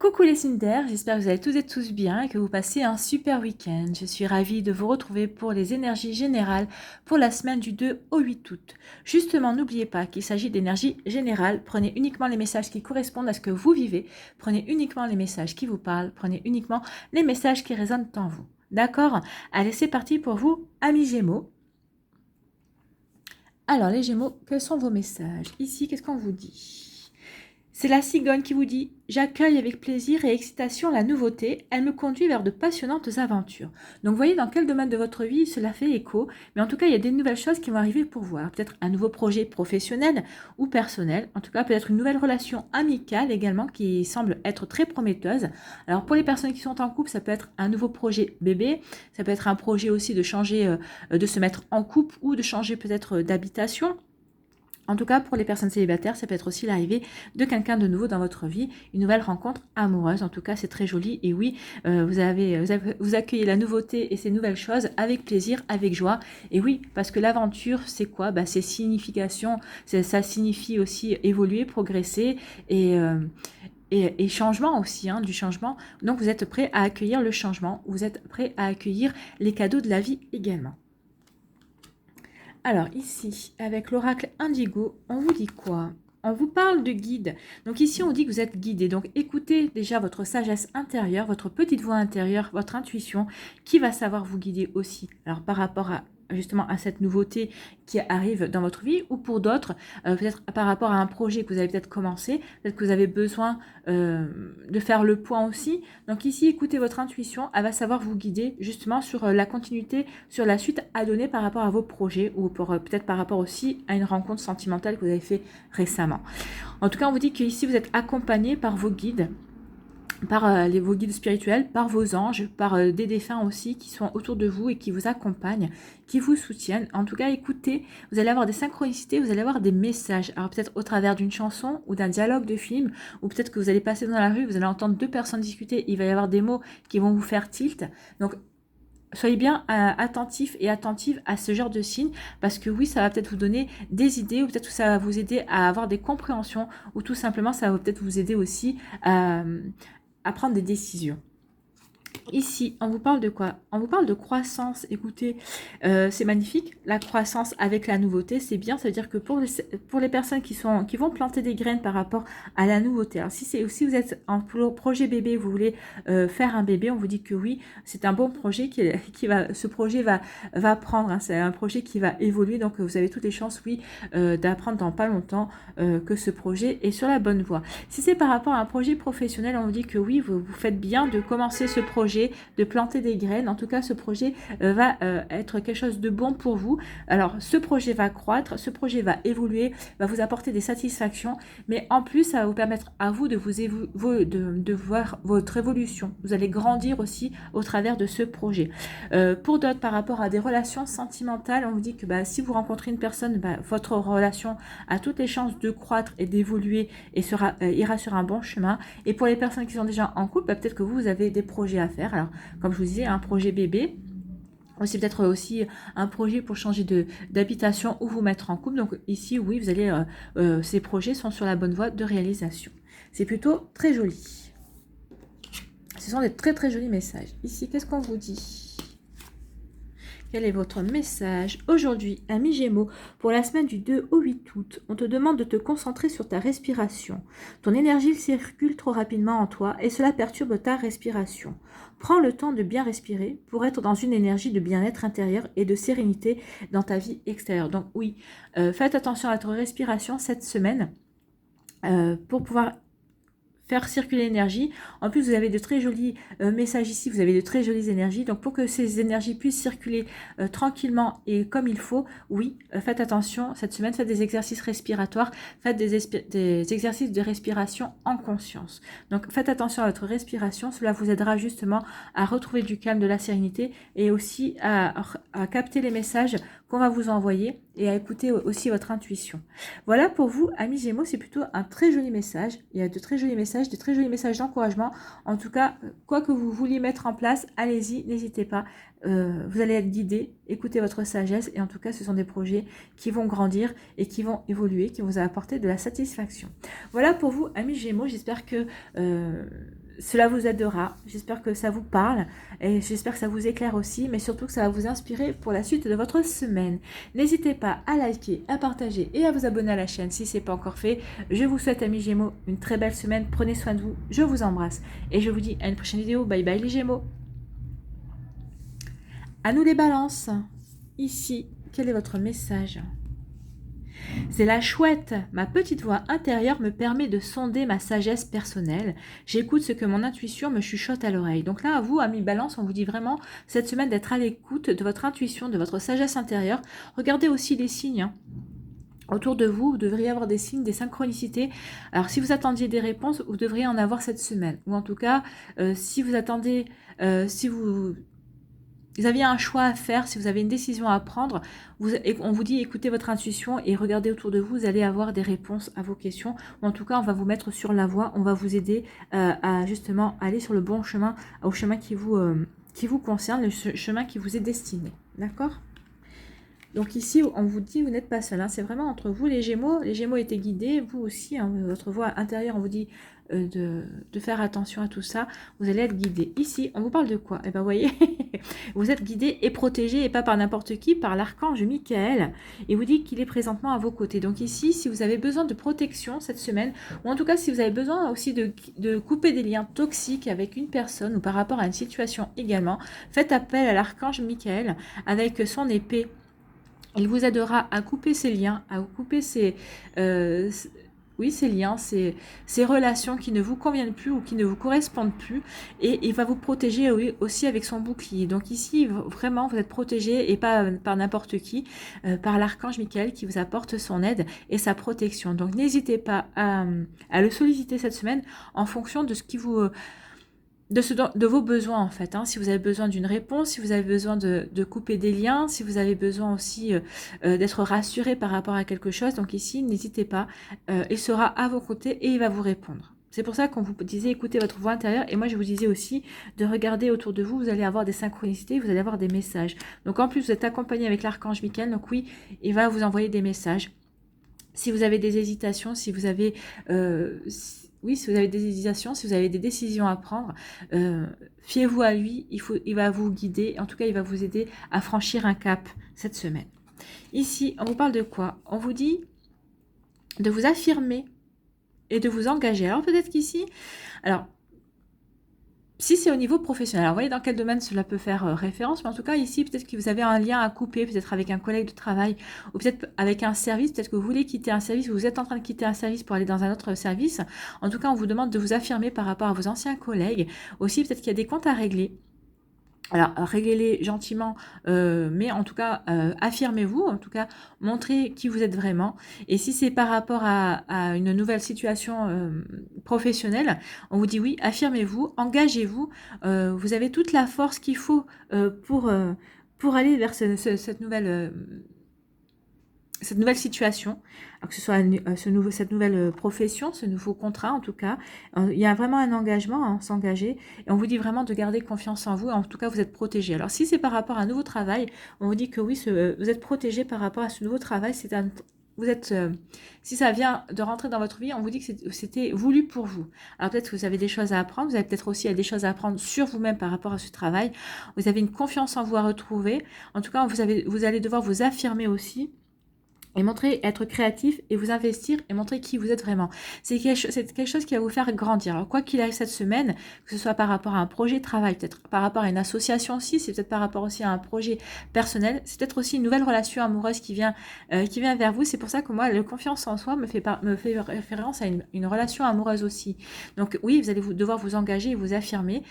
Coucou les Cinder, j'espère que vous allez tous et tous bien et que vous passez un super week-end. Je suis ravie de vous retrouver pour les énergies générales pour la semaine du 2 au 8 août. Justement, n'oubliez pas qu'il s'agit d'énergie générale. Prenez uniquement les messages qui correspondent à ce que vous vivez. Prenez uniquement les messages qui vous parlent. Prenez uniquement les messages qui résonnent en vous. D'accord? Allez, c'est parti pour vous, amis Gémeaux. Alors les Gémeaux, quels sont vos messages? Ici, qu'est-ce qu'on vous dit? C'est la cigogne qui vous dit « J'accueille avec plaisir et excitation la nouveauté, elle me conduit vers de passionnantes aventures. » Donc, voyez dans quel domaine de votre vie cela fait écho. Mais en tout cas, il y a des nouvelles choses qui vont arriver pour vous. Peut-être un nouveau projet professionnel ou personnel. En tout cas, peut-être une nouvelle relation amicale également qui semble être très prometteuse. Alors, pour les personnes qui sont en couple, ça peut être un nouveau projet bébé. Ça peut être un projet aussi de changer, de se mettre en couple ou de changer peut-être d'habitation. En tout cas, pour les personnes célibataires, ça peut être aussi l'arrivée de quelqu'un de nouveau dans votre vie, une nouvelle rencontre amoureuse. En tout cas, c'est très joli. Et oui, vous accueillez la nouveauté et ces nouvelles choses avec plaisir, avec joie. Et oui, parce que l'aventure, c'est quoi? C'est signification. Ça signifie aussi évoluer, progresser et changement aussi, du changement. Donc, vous êtes prêt à accueillir le changement. Vous êtes prêt à accueillir les cadeaux de la vie également. Alors ici, avec l'oracle Indigo, on vous dit quoi? On vous parle de guide. Donc ici, on dit que vous êtes guidé. Donc écoutez déjà votre sagesse intérieure, votre petite voix intérieure, votre intuition, qui va savoir vous guider aussi. Alors par rapport à justement à cette nouveauté qui arrive dans votre vie, ou pour d'autres, peut-être par rapport à un projet que vous avez peut-être commencé, peut-être que vous avez besoin de faire le point aussi. Donc ici, écoutez votre intuition, elle va savoir vous guider justement sur la continuité, sur la suite à donner par rapport à vos projets, ou peut-être par rapport aussi à une rencontre sentimentale que vous avez fait récemment. En tout cas, on vous dit qu'ici, vous êtes accompagné par vos guides, par vos guides spirituels, par vos anges, par des défunts aussi qui sont autour de vous et qui vous accompagnent, qui vous soutiennent. En tout cas, écoutez, vous allez avoir des synchronicités, vous allez avoir des messages. Alors peut-être au travers d'une chanson ou d'un dialogue de film, ou peut-être que vous allez passer dans la rue, vous allez entendre deux personnes discuter, il va y avoir des mots qui vont vous faire tilt. Donc soyez bien attentifs et attentives à ce genre de signes, parce que oui, ça va peut-être vous donner des idées, ou peut-être que ça va vous aider à avoir des compréhensions, ou tout simplement, ça va peut-être vous aider aussi à prendre des décisions. Ici, on vous parle de quoi? On vous parle de croissance. Écoutez, c'est magnifique. La croissance avec la nouveauté, c'est bien. Ça veut dire que pour les personnes qui vont planter des graines par rapport à la nouveauté. Alors, si vous êtes en projet bébé, vous voulez faire un bébé, on vous dit que oui, c'est un bon projet ce projet va prendre. C'est un projet qui va évoluer. Donc, vous avez toutes les chances, oui, d'apprendre dans pas longtemps que ce projet est sur la bonne voie. Si c'est par rapport à un projet professionnel, on vous dit que oui, vous faites bien de commencer ce projet, de planter des graines. En tout cas, ce projet va être quelque chose de bon pour vous. Alors, ce projet va croître, ce projet va évoluer, va vous apporter des satisfactions, mais en plus, ça va vous permettre à vous de voir votre évolution. Vous allez grandir aussi au travers de ce projet. Pour d'autres, par rapport à des relations sentimentales, on vous dit que si vous rencontrez une personne, votre relation a toutes les chances de croître et d'évoluer et ira sur un bon chemin. Et pour les personnes qui sont déjà en couple, peut-être que vous avez des projets à faire. Alors, comme je vous disais, un projet bébé, c'est peut-être aussi un projet pour changer d'habitation ou vous mettre en couple. Donc ici, oui, vous allez, ces projets sont sur la bonne voie de réalisation. C'est plutôt très joli. Ce sont des très très jolis messages. Ici, qu'est-ce qu'on vous dit ? Quel est votre message aujourd'hui, amis Gémeaux, pour la semaine du 2 au 8 août? On te demande de te concentrer sur ta respiration. Ton énergie circule trop rapidement en toi et cela perturbe ta respiration. Prends le temps de bien respirer pour être dans une énergie de bien-être intérieur et de sérénité dans ta vie extérieure. Donc oui, faites attention à votre respiration cette semaine pour pouvoir faire circuler l'énergie. En plus, vous avez de très jolis messages ici, vous avez de très jolies énergies. Donc, pour que ces énergies puissent circuler tranquillement et comme il faut, oui, faites attention cette semaine, faites des exercices respiratoires, faites des exercices de respiration en conscience. Donc, faites attention à votre respiration, cela vous aidera justement à retrouver du calme, de la sérénité et aussi à capter les messages qu'on va vous envoyer et à écouter aussi votre intuition. Voilà pour vous, amis Gémeaux, c'est plutôt un très joli message. Il y a de très jolis messages d'encouragement. En tout cas, quoi que vous vouliez mettre en place, allez-y, n'hésitez pas. Vous allez être guidé, écoutez votre sagesse et en tout cas, ce sont des projets qui vont grandir et qui vont évoluer, qui vont vous apporter de la satisfaction. Voilà pour vous, amis Gémeaux, j'espère que cela vous aidera. J'espère que ça vous parle et j'espère que ça vous éclaire aussi, mais surtout que ça va vous inspirer pour la suite de votre semaine. N'hésitez pas à liker, à partager et à vous abonner à la chaîne si ce n'est pas encore fait. Je vous souhaite, amis Gémeaux, une très belle semaine. Prenez soin de vous. Je vous embrasse et je vous dis à une prochaine vidéo. Bye bye les Gémeaux. À nous les balances. Ici, quel est votre message ? C'est la chouette. Ma petite voix intérieure me permet de sonder ma sagesse personnelle. J'écoute ce que mon intuition me chuchote à l'oreille. Donc là, à vous, amis Balance, on vous dit vraiment cette semaine d'être à l'écoute de votre intuition, de votre sagesse intérieure. Regardez aussi les signes. Autour de vous, vous devriez avoir des signes, des synchronicités. Alors, si vous attendiez des réponses, vous devriez en avoir cette semaine. Ou en tout cas, si vous attendez, si vous aviez un choix à faire, si vous avez une décision à prendre, on vous dit écoutez votre intuition et regardez autour de vous, vous allez avoir des réponses à vos questions. Ou en tout cas, on va vous mettre sur la voie, on va vous aider à justement aller sur le bon chemin, au chemin qui vous concerne, le chemin qui vous est destiné. D'accord ? Donc ici, on vous dit, vous n'êtes pas seul. Hein, c'est vraiment entre vous les Gémeaux. Les Gémeaux étaient guidés, vous aussi, hein, votre voix intérieure, on vous dit de faire attention à tout ça. Vous allez être guidés. Ici, on vous parle de quoi? Eh bien, vous voyez, vous êtes guidés et protégés, et pas par n'importe qui, par l'archange Michael. Et vous dit qu'il est présentement à vos côtés. Donc ici, si vous avez besoin de protection cette semaine, ou en tout cas, si vous avez besoin aussi de couper des liens toxiques avec une personne, ou par rapport à une situation également, faites appel à l'archange Michael avec son épée. Il vous aidera à couper ces liens, à couper ces liens, ces relations qui ne vous conviennent plus ou qui ne vous correspondent plus. Et il va vous protéger aussi avec son bouclier. Donc ici, vraiment, vous êtes protégé et pas par n'importe qui, par l'archange Michael qui vous apporte son aide et sa protection. Donc n'hésitez pas à le solliciter cette semaine en fonction de ce qui vous... de vos besoins en fait, hein. Si vous avez besoin d'une réponse, si vous avez besoin de couper des liens, si vous avez besoin aussi d'être rassuré par rapport à quelque chose, donc ici n'hésitez pas, il sera à vos côtés et il va vous répondre. C'est pour ça qu'on vous disait écoutez votre voix intérieure et moi je vous disais aussi de regarder autour de vous, vous allez avoir des synchronicités, vous allez avoir des messages. Donc en plus vous êtes accompagné avec l'archange Michael, donc oui, il va vous envoyer des messages. Si vous avez des hésitations, si vous avez... si vous avez des hésitations, si vous avez des décisions à prendre, fiez-vous à lui, il va vous guider, en tout cas il va vous aider à franchir un cap cette semaine. Ici, on vous parle de quoi? On vous dit de vous affirmer et de vous engager. Alors peut-être qu'ici, si c'est au niveau professionnel, alors vous voyez dans quel domaine cela peut faire référence, mais en tout cas ici, peut-être que vous avez un lien à couper, peut-être avec un collègue de travail, ou peut-être avec un service, peut-être que vous voulez quitter un service, ou vous êtes en train de quitter un service pour aller dans un autre service. En tout cas, on vous demande de vous affirmer par rapport à vos anciens collègues. Aussi, peut-être qu'il y a des comptes à régler. Alors, réglez-les gentiment, mais en tout cas, affirmez-vous, en tout cas, montrez qui vous êtes vraiment. Et si c'est par rapport à une nouvelle situation professionnelle, on vous dit oui, affirmez-vous, engagez-vous. Vous avez toute la force qu'il faut pour aller vers cette nouvelle situation, alors que ce soit cette nouvelle profession, ce nouveau contrat en tout cas. Il y a vraiment un engagement, hein, s'engager, et on vous dit vraiment de garder confiance en vous, en tout cas vous êtes protégé. Alors si c'est par rapport à un nouveau travail, on vous dit que oui, vous êtes protégé par rapport à ce nouveau travail, si ça vient de rentrer dans votre vie, on vous dit que c'était voulu pour vous. Alors peut-être que vous avez des choses à apprendre, vous avez peut-être aussi des choses à apprendre sur vous-même par rapport à ce travail, vous avez une confiance en vous à retrouver, en tout cas vous allez devoir vous affirmer aussi, et être créatif et vous investir et montrer qui vous êtes vraiment. C'est quelque chose qui va vous faire grandir. Alors quoi qu'il arrive cette semaine, que ce soit par rapport à un projet de travail, peut-être par rapport à une association aussi, c'est peut-être par rapport aussi à un projet personnel, c'est peut-être aussi une nouvelle relation amoureuse qui vient vers vous. C'est pour ça que moi, la confiance en soi me fait référence à une relation amoureuse aussi. Donc oui, vous allez devoir vous engager et vous affirmer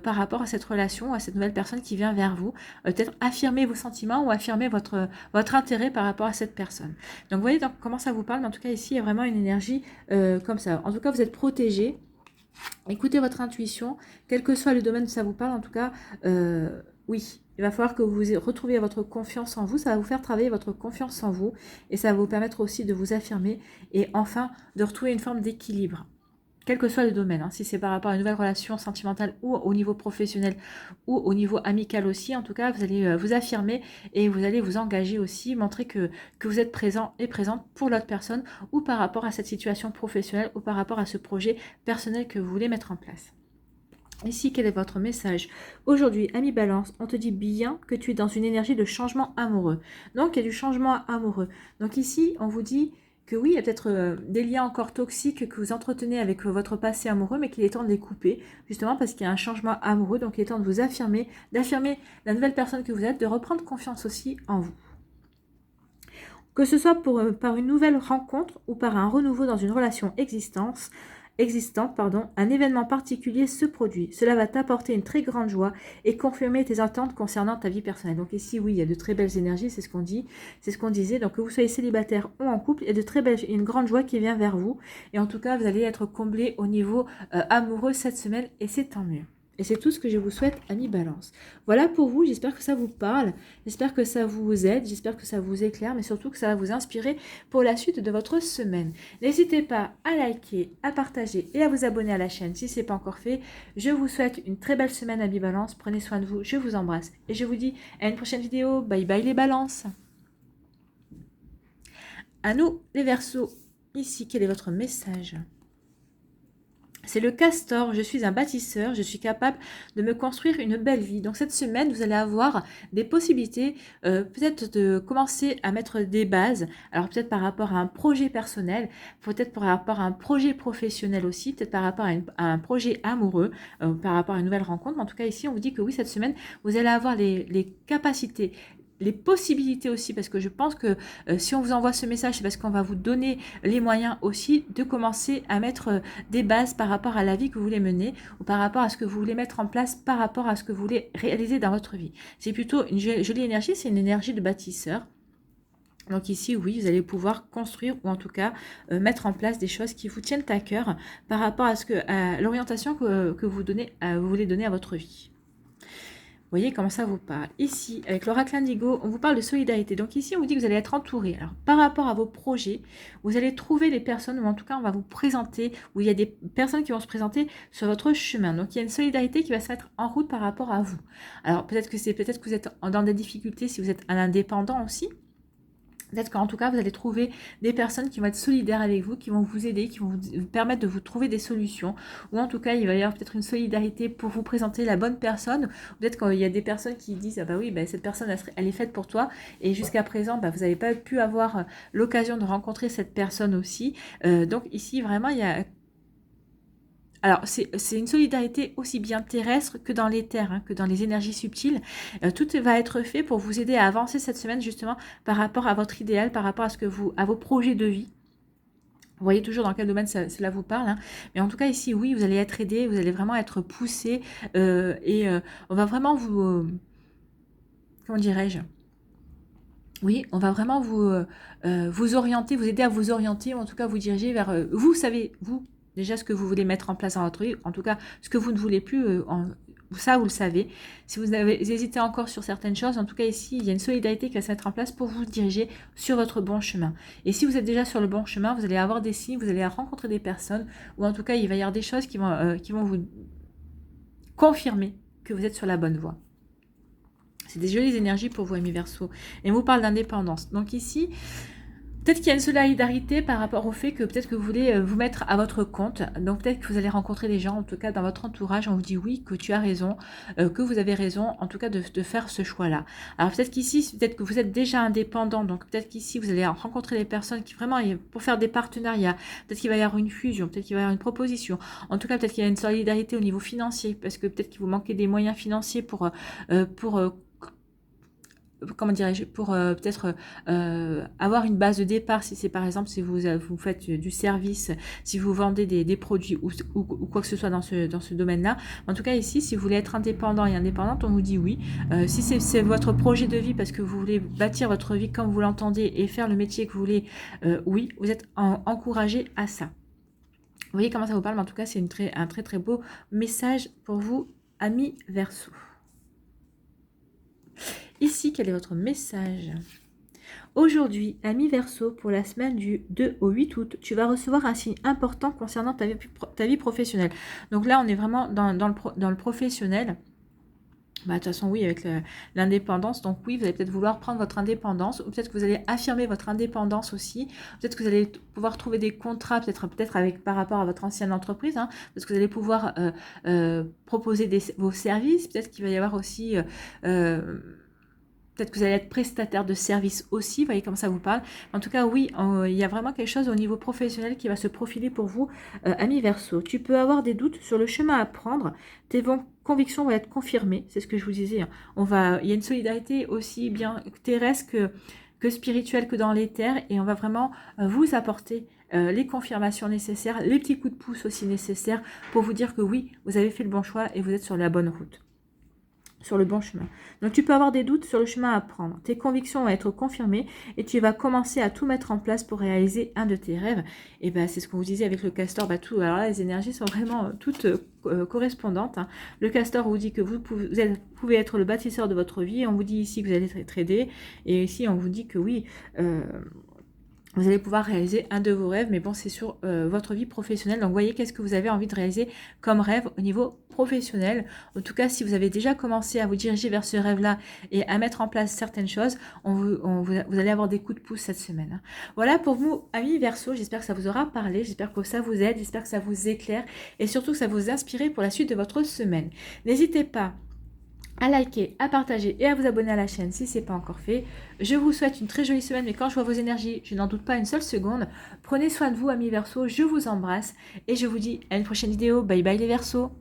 par rapport à cette relation, à cette nouvelle personne qui vient vers vous. Peut-être affirmer vos sentiments ou affirmer votre intérêt par rapport à cette personne. Donc vous voyez comment ça vous parle, mais en tout cas ici il y a vraiment une énergie comme ça. En tout cas vous êtes protégé, écoutez votre intuition, quel que soit le domaine où ça vous parle, en tout cas oui, il va falloir que vous retrouviez votre confiance en vous, ça va vous faire travailler votre confiance en vous et ça va vous permettre aussi de vous affirmer et enfin de retrouver une forme d'équilibre. Quel que soit le domaine, hein, si c'est par rapport à une nouvelle relation sentimentale ou au niveau professionnel ou au niveau amical aussi, en tout cas, vous allez vous affirmer et vous allez vous engager aussi, montrer que vous êtes présent et présente pour l'autre personne ou par rapport à cette situation professionnelle ou par rapport à ce projet personnel que vous voulez mettre en place. Ici, quel est votre message? Aujourd'hui, ami Balance, on te dit bien que tu es dans une énergie de changement amoureux. Donc, il y a du changement amoureux. Donc ici, on vous dit que oui, il y a peut-être des liens encore toxiques que vous entretenez avec votre passé amoureux, mais qu'il est temps de les couper, justement parce qu'il y a un changement amoureux. Donc, il est temps de vous affirmer, d'affirmer la nouvelle personne que vous êtes, de reprendre confiance aussi en vous. Que ce soit par une nouvelle rencontre ou par un renouveau dans une relation existante, un événement particulier se produit. Cela va t'apporter une très grande joie et confirmer tes attentes concernant ta vie personnelle. Donc ici, oui, il y a de très belles énergies, c'est ce qu'on dit, c'est ce qu'on disait. Donc que vous soyez célibataire ou en couple, il y a de très belles, une grande joie qui vient vers vous. Et en tout cas, vous allez être comblé au niveau amoureux cette semaine et c'est tant mieux. Et c'est tout ce que je vous souhaite, amis Balance. Voilà pour vous, j'espère que ça vous parle, j'espère que ça vous aide, j'espère que ça vous éclaire, mais surtout que ça va vous inspirer pour la suite de votre semaine. N'hésitez pas à liker, à partager et à vous abonner à la chaîne si ce n'est pas encore fait. Je vous souhaite une très belle semaine, amis Balance, prenez soin de vous, je vous embrasse et je vous dis à une prochaine vidéo. Bye bye les Balances. À nous les Verseaux, ici, quel est votre message ? C'est le castor, je suis un bâtisseur, je suis capable de me construire une belle vie. Donc cette semaine, vous allez avoir des possibilités peut-être de commencer à mettre des bases. Alors peut-être par rapport à un projet personnel, peut-être par rapport à un projet professionnel aussi, peut-être par rapport à un projet amoureux, par rapport à une nouvelle rencontre. Mais en tout cas ici, on vous dit que oui, cette semaine, vous allez avoir les capacités, les possibilités aussi, parce que je pense que si on vous envoie ce message, c'est parce qu'on va vous donner les moyens aussi de commencer à mettre des bases par rapport à la vie que vous voulez mener ou par rapport à ce que vous voulez mettre en place, par rapport à ce que vous voulez réaliser dans votre vie. C'est plutôt une jolie énergie, c'est une énergie de bâtisseur. Donc ici, oui, vous allez pouvoir construire ou en tout cas mettre en place des choses qui vous tiennent à cœur par rapport à l'orientation que vous voulez donner à votre vie. Vous voyez comment ça vous parle. Ici, avec l'oracle indigo, on vous parle de solidarité. Donc ici, on vous dit que vous allez être entouré. Alors, par rapport à vos projets, vous allez trouver les personnes, ou en tout cas, on va vous présenter, ou il y a des personnes qui vont se présenter sur votre chemin. Donc, il y a une solidarité qui va se mettre en route par rapport à vous. Alors, peut-être que vous êtes dans des difficultés si vous êtes un indépendant aussi. Peut-être qu'en tout cas, vous allez trouver des personnes qui vont être solidaires avec vous, qui vont vous aider, qui vont vous permettre de vous trouver des solutions. Ou en tout cas, il va y avoir peut-être une solidarité pour vous présenter la bonne personne. Peut-être qu'il y a des personnes qui disent « Ah bah oui, bah cette personne, elle est faite pour toi. » Et jusqu'à présent, bah, vous n'avez pas pu avoir l'occasion de rencontrer cette personne aussi. Donc ici, vraiment, il y a... Alors, c'est une solidarité aussi bien terrestre que dans l'éther, hein, que dans les énergies subtiles. Tout va être fait pour vous aider à avancer cette semaine, justement, par rapport à votre idéal, par rapport à vos projets de vie. Vous voyez toujours dans quel domaine cela vous parle. Hein. Mais en tout cas, ici, oui, vous allez être aidé, vous allez vraiment être poussé. On va vraiment vous... comment dirais-je ? Oui, on va vraiment vous orienter, vous aider à vous orienter, ou en tout cas vous diriger vers... vous savez, vous, déjà ce que vous voulez mettre en place dans votre vie, en tout cas ce que vous ne voulez plus, ça vous le savez. Si vous avez hésité encore sur certaines choses, en tout cas ici, il y a une solidarité qui va se mettre en place pour vous diriger sur votre bon chemin. Et si vous êtes déjà sur le bon chemin, vous allez avoir des signes, vous allez rencontrer des personnes, ou en tout cas il va y avoir des choses qui vont vous confirmer que vous êtes sur la bonne voie. C'est des jolies énergies pour vous, amis Verseaux. Et on vous parle d'indépendance. Donc ici, peut-être qu'il y a une solidarité par rapport au fait que peut-être que vous voulez vous mettre à votre compte. Donc peut-être que vous allez rencontrer des gens, en tout cas dans votre entourage, on vous dit oui, que tu as raison, que vous avez raison, en tout cas de faire ce choix-là. Alors peut-être qu'ici, peut-être que vous êtes déjà indépendant, donc peut-être qu'ici, vous allez rencontrer des personnes qui vraiment, pour faire des partenariats, peut-être qu'il va y avoir une fusion, peut-être qu'il va y avoir une proposition. En tout cas, peut-être qu'il y a une solidarité au niveau financier, parce que peut-être qu'il vous manquez des moyens financiers pour comment dirais-je, pour peut-être avoir une base de départ, si c'est par exemple, si vous faites du service, si vous vendez des produits ou quoi que ce soit dans ce domaine-là. En tout cas, ici, si vous voulez être indépendant et indépendante, on vous dit oui. Si c'est votre projet de vie, parce que vous voulez bâtir votre vie comme vous l'entendez et faire le métier que vous voulez, oui, vous êtes encouragé à ça. Vous voyez comment ça vous parle, mais en tout cas, c'est un très très beau message pour vous, amis Verseaux. Ici, quel est votre message? Aujourd'hui, ami Verseau, pour la semaine du 2 au 8 août, tu vas recevoir un signe important concernant ta vie professionnelle. Donc là, on est vraiment dans le professionnel. Bah, de toute façon, oui, avec l'indépendance. Donc oui, vous allez peut-être vouloir prendre votre indépendance, ou peut-être que vous allez affirmer votre indépendance aussi. Peut-être que vous allez pouvoir trouver des contrats, peut-être avec par rapport à votre ancienne entreprise, hein, parce que vous allez pouvoir proposer vos services. Peut-être qu'il va y avoir aussi peut-être que vous allez être prestataire de services aussi, vous voyez comme ça vous parle. En tout cas, oui, il y a vraiment quelque chose au niveau professionnel qui va se profiler pour vous, ami Verseau. Tu peux avoir des doutes sur le chemin à prendre. Tes convictions vont être confirmées, c'est ce que je vous disais. Hein. Il y a une solidarité aussi bien terrestre que spirituelle que dans l'éther, et on va vraiment vous apporter les confirmations nécessaires, les petits coups de pouce aussi nécessaires pour vous dire que oui, vous avez fait le bon choix et vous êtes sur la bonne route, sur le bon chemin. Donc tu peux avoir des doutes sur le chemin à prendre. Tes convictions vont être confirmées et tu vas commencer à tout mettre en place pour réaliser un de tes rêves. Et ben c'est ce qu'on vous disait avec le castor. Alors là, les énergies sont vraiment toutes correspondantes. Hein. Le castor vous dit que vous pouvez être le bâtisseur de votre vie. On vous dit ici que vous allez trader. Et ici, on vous dit que oui, vous allez pouvoir réaliser un de vos rêves, mais bon, c'est sur votre vie professionnelle. Donc, voyez qu'est-ce que vous avez envie de réaliser comme rêve au niveau professionnel. En tout cas, si vous avez déjà commencé à vous diriger vers ce rêve-là et à mettre en place certaines choses, vous allez avoir des coups de pouce cette semaine. Hein. Voilà pour vous, amis Verseau. J'espère que ça vous aura parlé. J'espère que ça vous aide. J'espère que ça vous éclaire et surtout que ça vous inspire pour la suite de votre semaine. N'hésitez pas à liker, à partager et à vous abonner à la chaîne si ce n'est pas encore fait. Je vous souhaite une très jolie semaine, mais quand je vois vos énergies, je n'en doute pas une seule seconde. Prenez soin de vous, amis Verseau, je vous embrasse et je vous dis à une prochaine vidéo. Bye bye les Verseaux.